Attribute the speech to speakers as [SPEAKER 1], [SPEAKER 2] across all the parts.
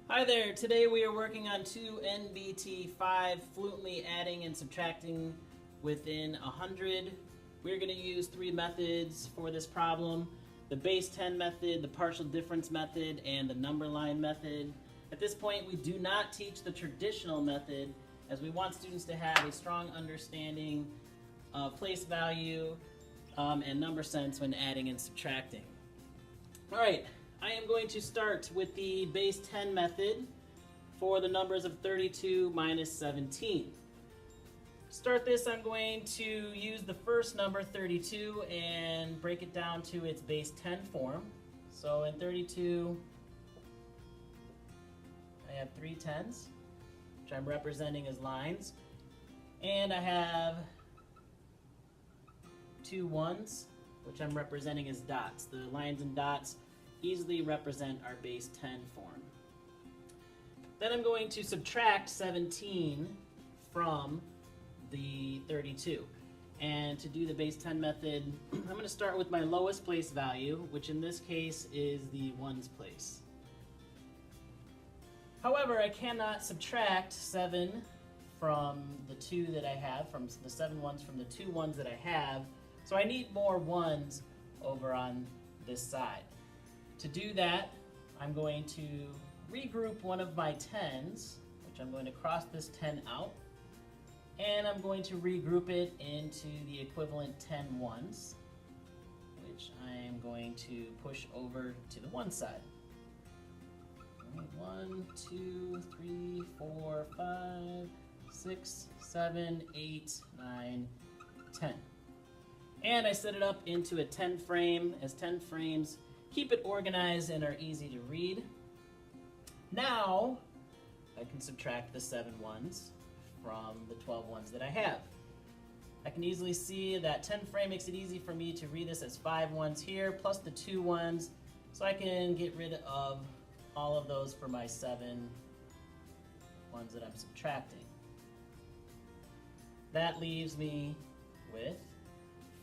[SPEAKER 1] Hi there, today we are working on 2NBT5, fluently adding and subtracting within 100. We're going to use three methods for this problem: the base 10 method, the partial difference method, and the number line method. At this point, we do not teach the traditional method, as we want students to have a strong understanding of place value and number sense when adding and subtracting. All right. I am going to start with the base 10 method for the numbers of 32 minus 17. To start this, I'm going to use the first number, 32, and break it down to its base 10 form. So in 32, I have three tens, which I'm representing as lines, and I have two ones, which I'm representing as dots. The lines and dots easily represent our base 10 form. Then I'm going to subtract 17 from the 32. And to do the base 10 method, I'm going to start with my lowest place value, which in this case is the ones place. However, I cannot subtract 7 from the 2 that I have, from the 7 ones from the 2 ones that I have, so I need more ones over on this side. To do that, I'm going to regroup one of my 10s, which I'm going to cross this 10 out, and I'm going to regroup it into the equivalent 10 ones, which I am going to push over to the one side. 1, 2, 3, 4, 5, 6, 7, 8, 9, 10. And I set it up into a 10 frame, as 10 frames keep it organized and are easy to read. Now, I can subtract the 7 ones from the 12 ones that I have. I can easily see that 10 frame makes it easy for me to read this as 5 ones here, plus the 2 ones, so I can get rid of all of those for my 7 ones that I'm subtracting. That leaves me with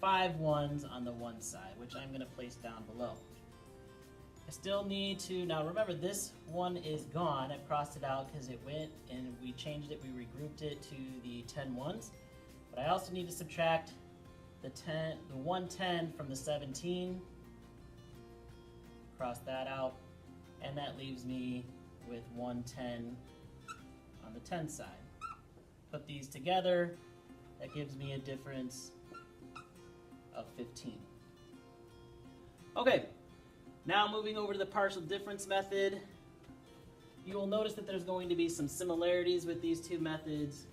[SPEAKER 1] 5 ones on the one side, which I'm going to place down below. I still need to, now remember this one is gone. I crossed it out because it went and we changed it, we regrouped it to the 10 ones. But I also need to subtract the 110 from the 17. Cross that out, and that leaves me with 110 on the 10 side. Put these together, that gives me a difference of 15. Okay. Now moving over to the partial difference method, you will notice that there's going to be some similarities with these two methods,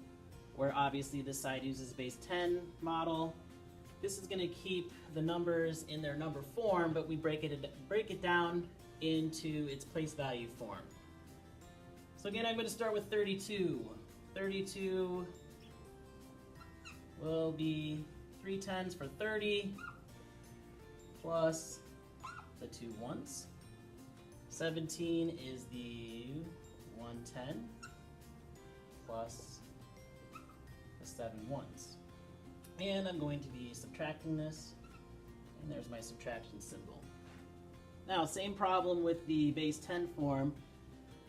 [SPEAKER 1] where obviously this side uses base 10 model. This is going to keep the numbers in their number form, but we break it down into its place value form. So again, I'm going to start with 32. 32 will be 3 tens for 30 plus the 2 ones. 17 is the 110 plus the 7 ones. And I'm going to be subtracting this, and there's my subtraction symbol. Now, same problem with the base 10 form.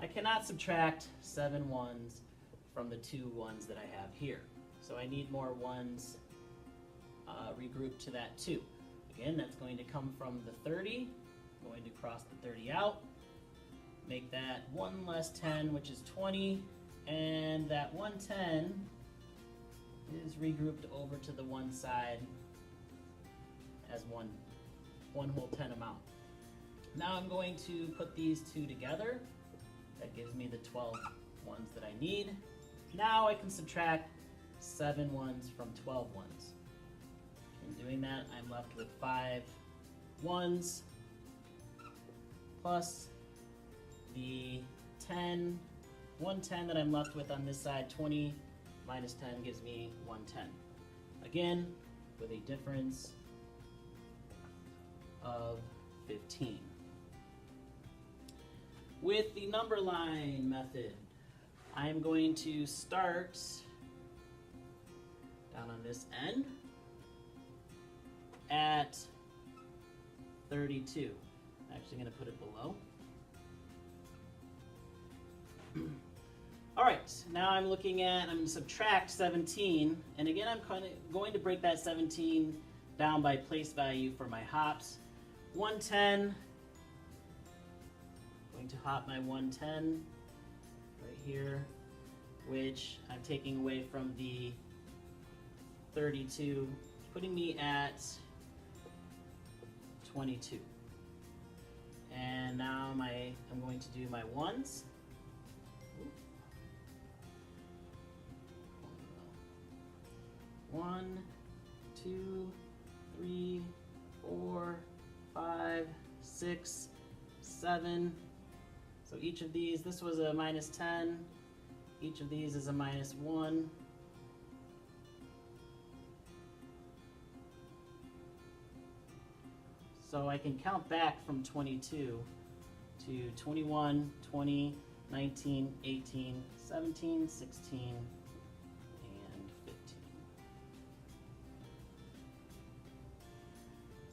[SPEAKER 1] I cannot subtract 7 ones from the 2 ones that I have here. So I need more ones regrouped to that 2. Again, that's going to come from the 30. I'm going to cross the 30 out, make that 1 less 10, which is 20, and that 110 is regrouped over to the one side as one whole 10 amount. Now I'm going to put these two together. That gives me the 12 ones that I need. Now I can subtract 7 ones from 12 ones. In doing that, I'm left with 5 ones plus the 110 that I'm left with on this side. 20 minus 10 gives me 110. Again, with a difference of 15. With the number line method, I'm going to start down on this end at 32. I'm actually going to put it below. All right, now I'm looking at, I'm going to subtract 17, and again I'm going to break that 17 down by place value for my hops. 110, going to hop my 110 right here, which I'm taking away from the 32, putting me at 22. And now I'm going to do my ones. 1, 2, 3, 4, 5, 6, 7. So each of these, this was a minus 10. Each of these is a minus 1. So I can count back from 22 to 21, 20, 19, 18, 17, 16,